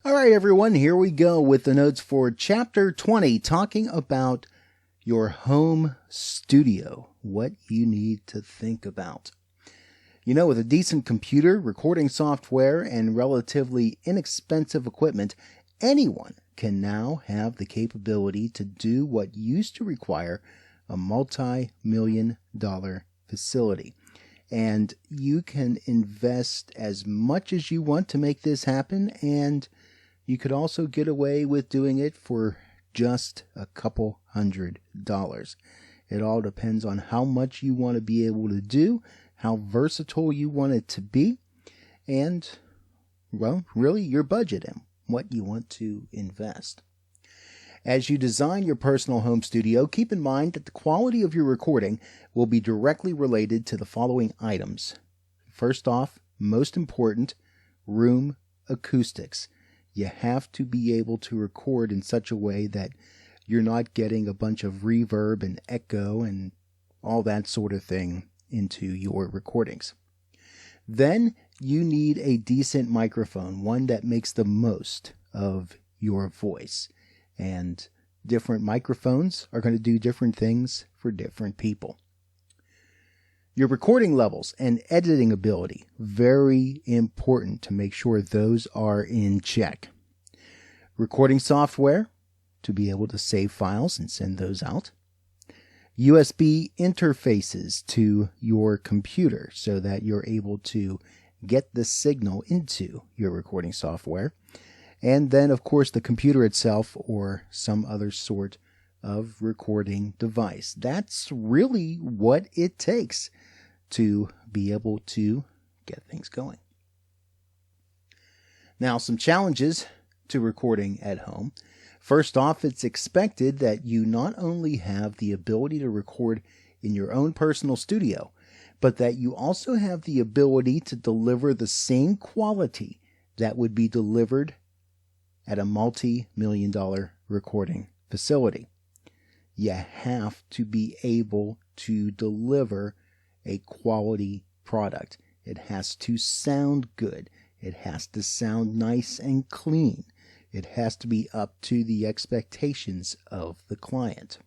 All right, everyone, here we go with the notes for Chapter 20, talking about your home studio, what you need to think about. You know, with a decent computer, recording software, and relatively inexpensive equipment, anyone can now have the capability to do what used to require a multi-million-dollar facility. And you can invest as much as you want to make this happen, and you could also get away with doing it for just a couple $100s. It all depends on how much you want to be able to do, how versatile you want it to be, and, well, really your budget and what you want to invest. As you design your personal home studio, keep in mind that the quality of your recording will be directly related to the following items. First off, most important, room acoustics. You have to be able to record in such a way that you're not getting a bunch of reverb and echo and all that sort of thing into your recordings. Then you need a decent microphone, one that makes the most of your voice. And different microphones are going to do different things for different people. Your recording levels and editing ability, very important to make sure those are in check. Recording software, to be able to save files and send those out. USB interfaces to your computer so that you're able to get the signal into your recording software. And then, of course, the computer itself or some other sort of recording device. That's really what it takes to be able to get things going. Now, some challenges to recording at home. First off, it's expected that you not only have the ability to record in your own personal studio, but that you also have the ability to deliver the same quality that would be delivered at a multi-million-dollar recording facility. You have to be able to deliver a quality product. It has to sound good. It has to sound nice and clean. It has to be up to the expectations of the client.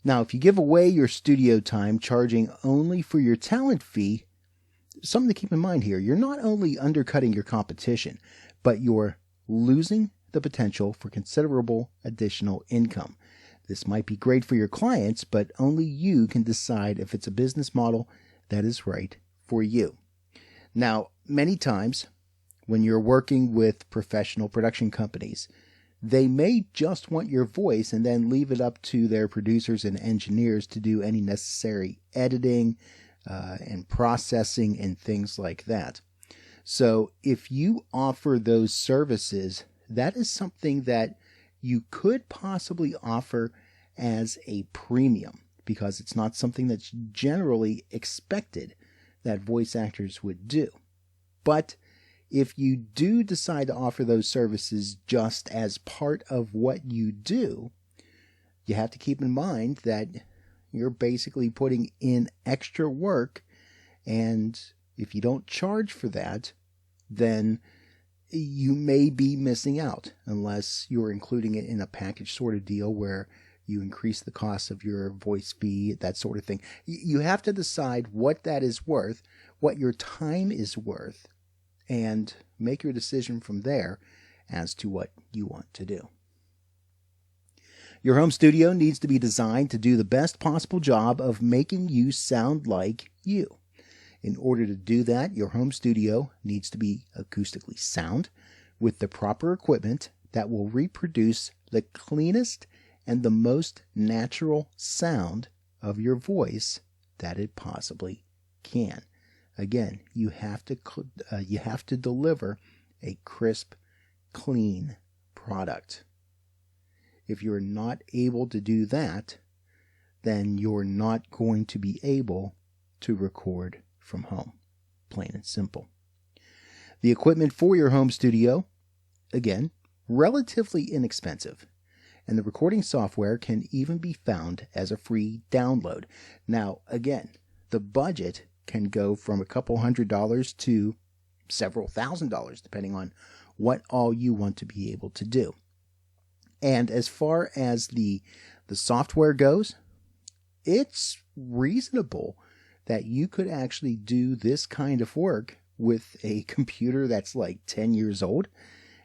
Now, if you give away your studio time charging only for your talent fee, something to keep in mind here, you're not only undercutting your competition, but you're losing the potential for considerable additional income. This might be great for your clients, but only you can decide if it's a business model that is right for you. Now, many times when you're working with professional production companies, they may just want your voice and then leave it up to their producers and engineers to do any necessary editing and processing and things like that. So if you offer those services, that is something that you could possibly offer as a premium, because it's not something that's generally expected that voice actors would do. But if you do decide to offer those services just as part of what you do, you have to keep in mind that you're basically putting in extra work, and if you don't charge for that, then you may be missing out unless you're including it in a package sort of deal where you increase the cost of your voice fee, that sort of thing. You have to decide what that is worth, what your time is worth, and make your decision from there as to what you want to do. Your home studio needs to be designed to do the best possible job of making you sound like you. In order to do that, your home studio needs to be acoustically sound with the proper equipment that will reproduce the cleanest and the most natural sound of your voice that it possibly can. Again, you have to deliver a crisp, clean product. If you're not able to do that, then you're not going to be able to record from home. Plain and simple. The equipment for your home studio, again, relatively inexpensive. And the recording software can even be found as a free download. Now, again, the budget can go from a couple $100s to several $1,000s, depending on what all you want to be able to do. And as far as the software goes, it's reasonable that you could actually do this kind of work with a computer that's like 10 years old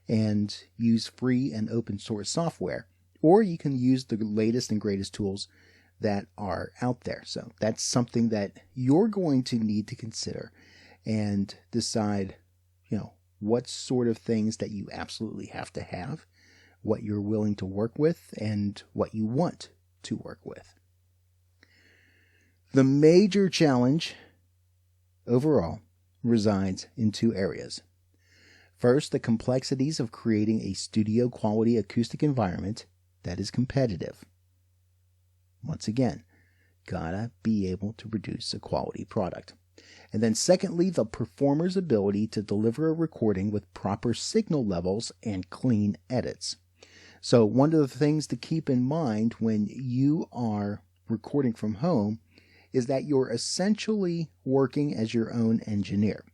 and use free and open source software. Or you can use the latest and greatest tools that are out there. So that's something that you're going to need to consider and decide, what sort of things that you absolutely have to have, what you're willing to work with, and what you want to work with. The major challenge overall resides in two areas. First, the complexities of creating a studio quality acoustic environment that is competitive. Once again, gotta be able to produce a quality product. And then secondly, the performer's ability to deliver a recording with proper signal levels and clean edits. So one of the things to keep in mind when you are recording from home is that you're essentially working as your own engineer.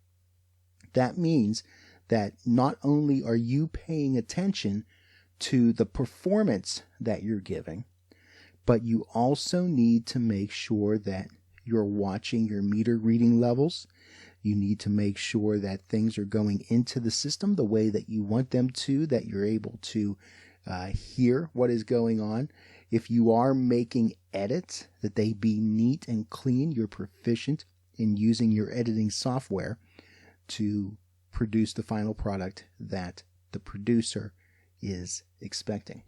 That means that not only are you paying attention to the performance that you're giving, but you also need to make sure that you're watching your meter reading levels. You need to make sure that things are going into the system the way that you want them to, that you're able to hear what is going on. If you are making edits, that they be neat and clean. You're proficient in using your editing software to produce the final product that the producer is expecting.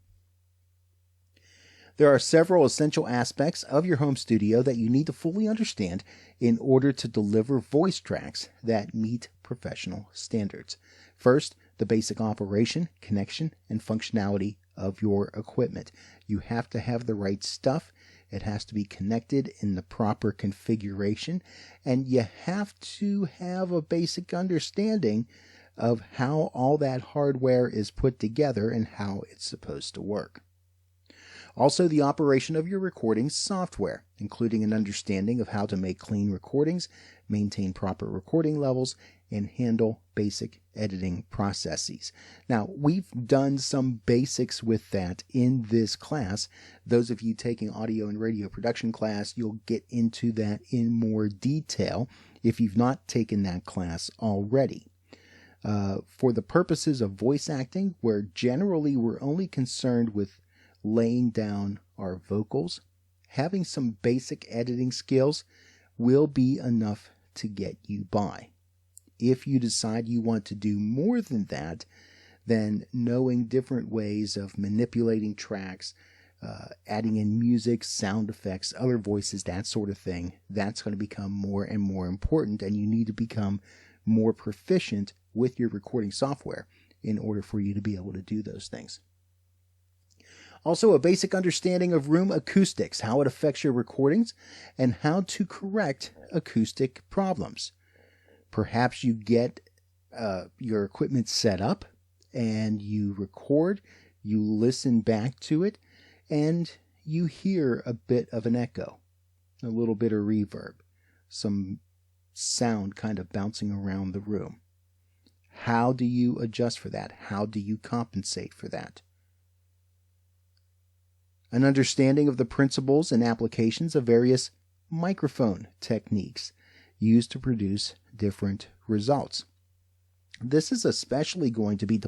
There are several essential aspects of your home studio that you need to fully understand in order to deliver voice tracks that meet professional standards. First, the basic operation, connection, and functionality of your equipment. You have to have the right stuff. It has to be connected in the proper configuration, and you have to have a basic understanding of how all that hardware is put together and how it's supposed to work. Also, the operation of your recording software, including an understanding of how to make clean recordings, maintain proper recording levels, and handle basic editing processes. Now, we've done some basics with that in this class. Those of you taking audio and radio production class, you'll get into that in more detail if you've not taken that class already. For the purposes of voice acting, where generally we're only concerned with laying down our vocals, having some basic editing skills will be enough to get you by. If you decide you want to do more than that, then knowing different ways of manipulating tracks, adding in music, sound effects, other voices, that sort of thing, that's going to become more and more important, and you need to become more proficient with your recording software in order for you to be able to do those things. Also, a basic understanding of room acoustics, how it affects your recordings, and how to correct acoustic problems. Perhaps you get your equipment set up and you record, you listen back to it, and you hear a bit of an echo, a little bit of reverb, some sound kind of bouncing around the room. How do you adjust for that? How do you compensate for that? An understanding of the principles and applications of various microphone techniques used to produce different results. This is especially going to be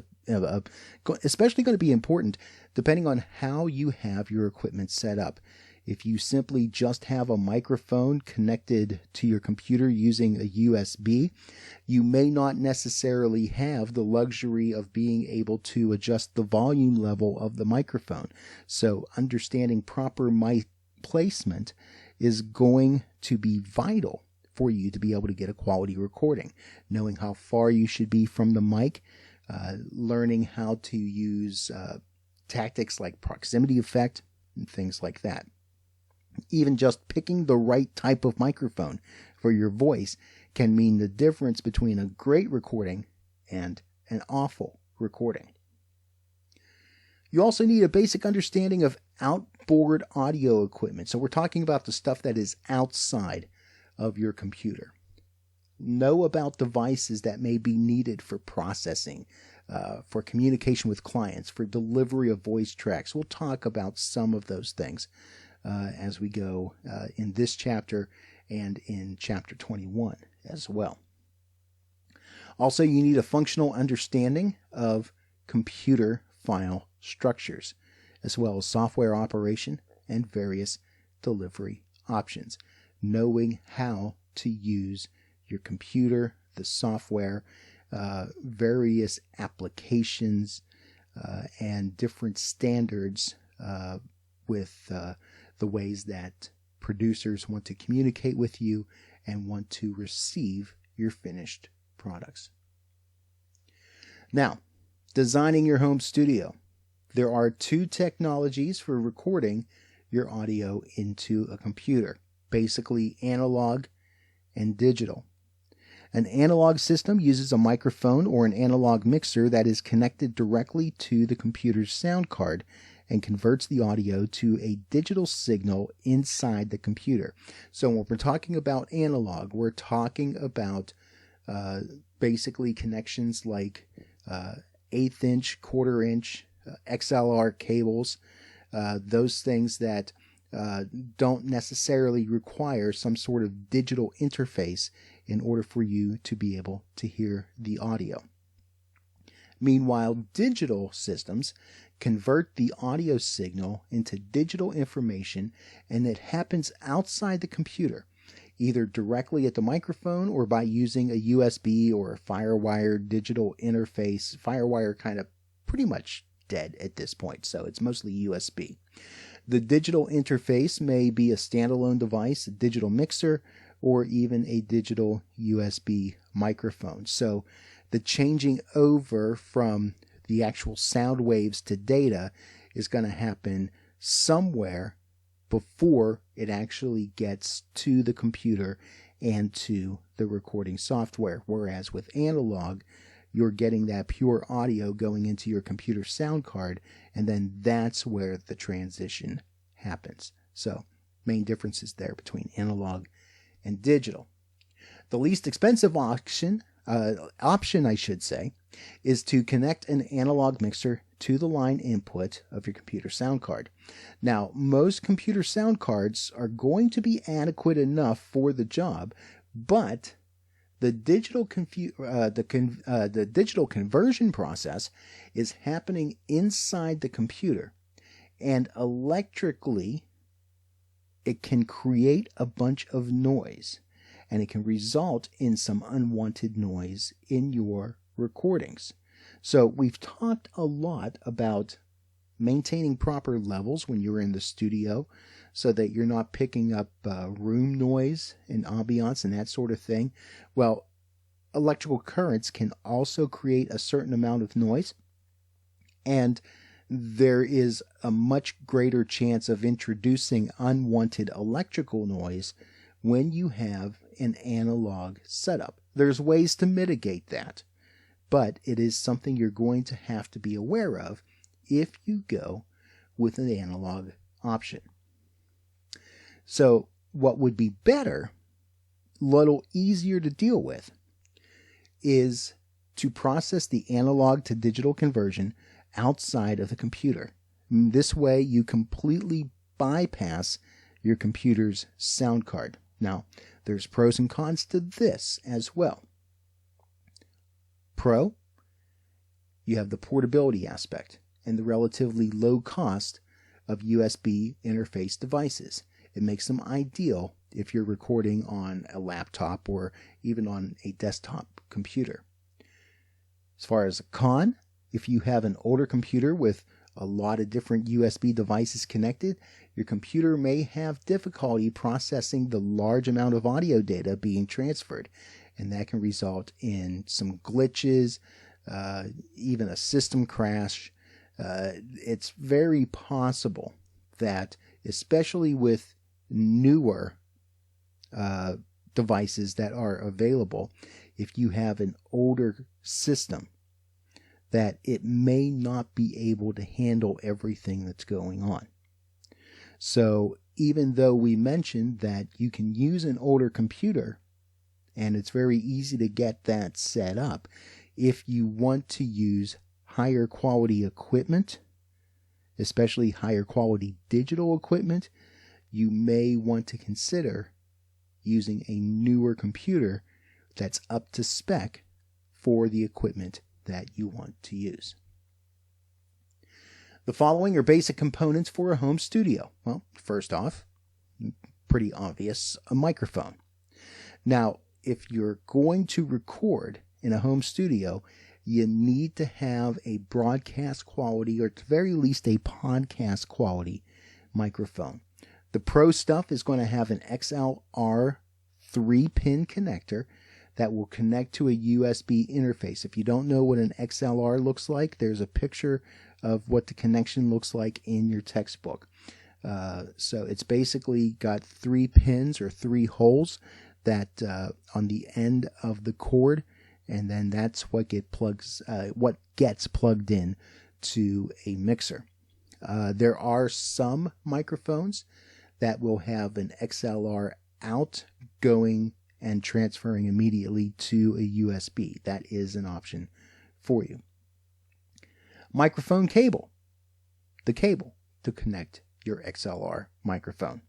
important depending on how you have your equipment set up. If you simply just have a microphone connected to your computer using a USB, you may not necessarily have the luxury of being able to adjust the volume level of the microphone. So understanding proper mic placement is going to be vital for you to be able to get a quality recording. Knowing how far you should be from the mic, learning how to use tactics like proximity effect and things like that. Even just picking the right type of microphone for your voice can mean the difference between a great recording and an awful recording. You also need a basic understanding of outboard audio equipment. So we're talking about the stuff that is outside of your computer. know about devices that may be needed for processing, for communication with clients, for delivery of voice tracks. We'll talk about some of those things as we go in this chapter and in chapter 21 as well. Also, you need a functional understanding of computer file structures, as well as software operation and various delivery options. Knowing how to use your computer, the software, various applications, and different standards with the ways that producers want to communicate with you and want to receive your finished products. Now, designing your home studio. There are two technologies for recording your audio into a computer, basically analog and digital. An analog system uses a microphone or an analog mixer that is connected directly to the computer's sound card and converts the audio to a digital signal inside the computer. So when we're talking about analog, we're talking about basically connections like 1/8 inch, 1/4 inch, XLR cables, those things that don't necessarily require some sort of digital interface in order for you to be able to hear the audio. Meanwhile, digital systems convert the audio signal into digital information, and it happens outside the computer, either directly at the microphone or by using a USB or a FireWire digital interface. FireWire kind of pretty much dead at this point, so it's mostly USB. The digital interface may be a standalone device, a digital mixer, or even a digital USB microphone. So the changing over from the actual sound waves to data is going to happen somewhere before it actually gets to the computer and to the recording software. Whereas with analog, you're getting that pure audio going into your computer sound card, and then that's where the transition happens. So, main differences there between analog and digital. The least expensive option, is to connect an analog mixer to the line input of your computer sound card. Now, most computer sound cards are going to be adequate enough for the job, but the digital conversion process is happening inside the computer, and electrically it can create a bunch of noise, and it can result in some unwanted noise in your recordings. So we've talked a lot about maintaining proper levels when you're in the studio so that you're not picking up room noise and ambiance and that sort of thing. Well, electrical currents can also create a certain amount of noise, and there is a much greater chance of introducing unwanted electrical noise when you have an analog setup. There's ways to mitigate that, but it is something you're going to have to be aware of if you go with an analog option. So what would be better, a little easier to deal with, is to process the analog to digital conversion outside of the computer. This way you completely bypass your computer's sound card. Now, there's pros and cons to this as well. Pro, you have the portability aspect and the relatively low cost of USB interface devices. It makes them ideal if you're recording on a laptop or even on a desktop computer. As far as a con, if you have an older computer with a lot of different USB devices connected, your computer may have difficulty processing the large amount of audio data being transferred, and that can result in some glitches, even a system crash. It's very possible that, especially with newer devices that are available, if you have an older system, that it may not be able to handle everything that's going on. So even though we mentioned that you can use an older computer and it's very easy to get that set up. If you want to use higher quality equipment, especially higher quality digital equipment, you may want to consider using a newer computer that's up to spec for the equipment that you want to use. The following are basic components for a home studio. Well, first off, pretty obvious, a microphone. Now, if you're going to record in a home studio, you need to have a broadcast quality, or at the very least a podcast quality microphone. The Pro stuff is going to have an XLR 3-pin connector that will connect to a USB interface. If you don't know what an XLR looks like, there's a picture of what the connection looks like in your textbook. So it's basically got 3 pins or 3 holes that on the end of the cord, and then that's what gets plugged in to a mixer. There are some microphones that will have an XLR out going and transferring immediately to a USB. That is an option for you. Microphone cable. The cable to connect your XLR microphone.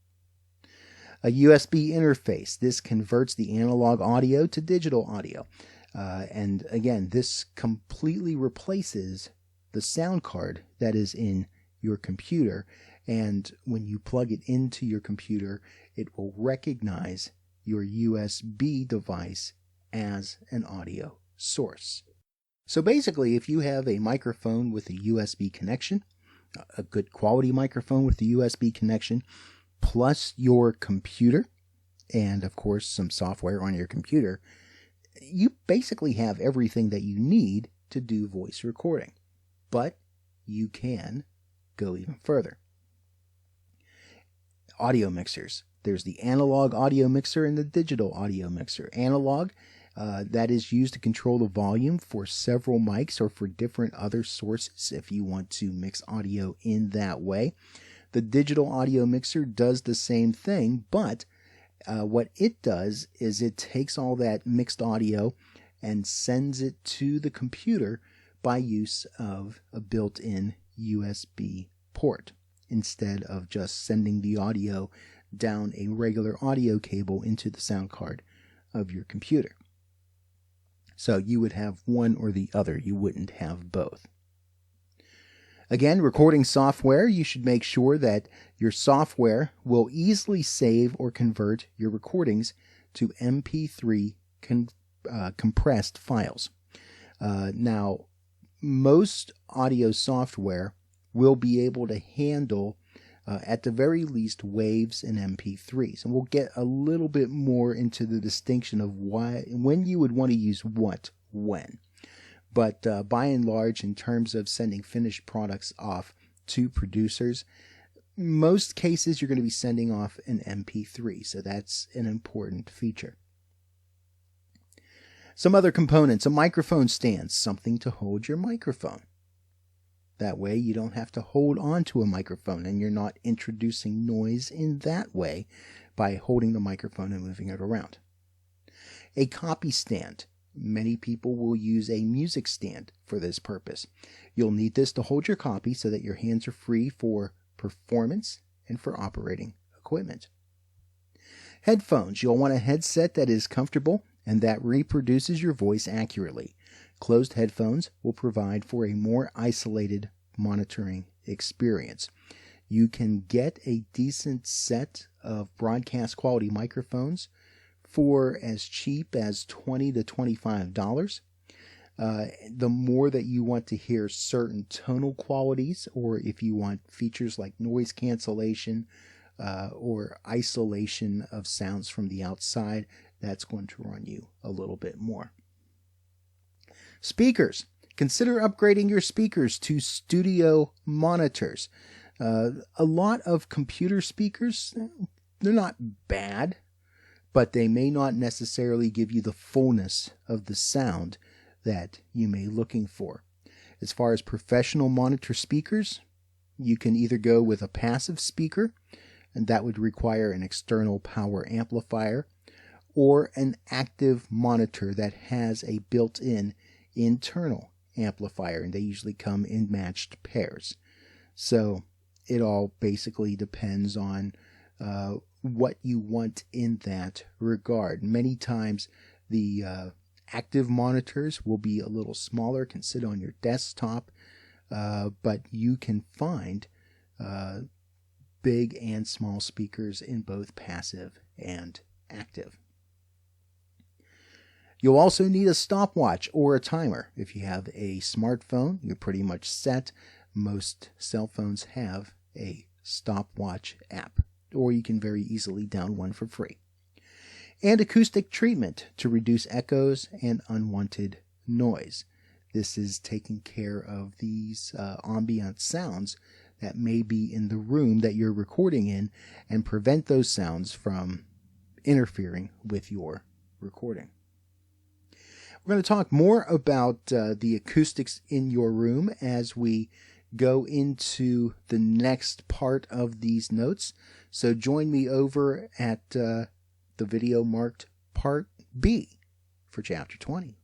A USB interface. This converts the analog audio to digital audio. And again, this completely replaces the sound card that is in your computer. And when you plug it into your computer, it will recognize your USB device as an audio source. So basically, if you have a microphone with a USB connection, a good quality microphone with a USB connection, plus your computer, and of course some software on your computer, you basically have everything that you need to do voice recording. But you can go even further. Audio mixers. There's the analog audio mixer and the digital audio mixer. Analog, that is used to control the volume for several mics or for different other sources if you want to mix audio in that way. The digital audio mixer does the same thing, but what it does is it takes all that mixed audio and sends it to the computer by use of a built-in USB port, instead of just sending the audio down a regular audio cable into the sound card of your computer. So you would have one or the other. You wouldn't have both. Again, recording software, you should make sure that your software will easily save or convert your recordings to MP3 compressed files. Now, most audio software will be able to handle at the very least waves and MP3s, and we'll get a little bit more into the distinction of when you would want to use what when. But by and large, in terms of sending finished products off to producers, most cases you're going to be sending off an MP3, so that's an important feature. Some other components: a microphone stand, something to hold your microphone. That way you don't have to hold on to a microphone, and you're not introducing noise in that way by holding the microphone and moving it around. A copy stand. Many people will use a music stand for this purpose. You'll need this to hold your copy so that your hands are free for performance and for operating equipment. Headphones. You'll want a headset that is comfortable and that reproduces your voice accurately. Closed headphones will provide for a more isolated monitoring experience. You can get a decent set of broadcast quality microphones for as cheap as $20 to $25. The more that you want to hear certain tonal qualities, or if you want features like noise cancellation or isolation of sounds from the outside, that's going to run you a little bit more. Speakers. Consider upgrading your speakers to studio monitors. A lot of computer speakers, they're not bad, but they may not necessarily give you the fullness of the sound that you may be looking for. As far as professional monitor speakers, you can either go with a passive speaker, and that would require an external power amplifier, or an active monitor that has a built-in internal amplifier, and they usually come in matched pairs. So it all basically depends on what you want in that regard. Many times the active monitors will be a little smaller, can sit on your desktop, but you can find big and small speakers in both passive and active. You'll also need a stopwatch or a timer. If you have a smartphone, you're pretty much set. Most cell phones have a stopwatch app, or you can very easily download one for free. And acoustic treatment to reduce echoes and unwanted noise. This is taking care of these ambient sounds that may be in the room that you're recording in and prevent those sounds from interfering with your recording. We're going to talk more about the acoustics in your room as we go into the next part of these notes. So join me over at the video marked Part B for Chapter 20.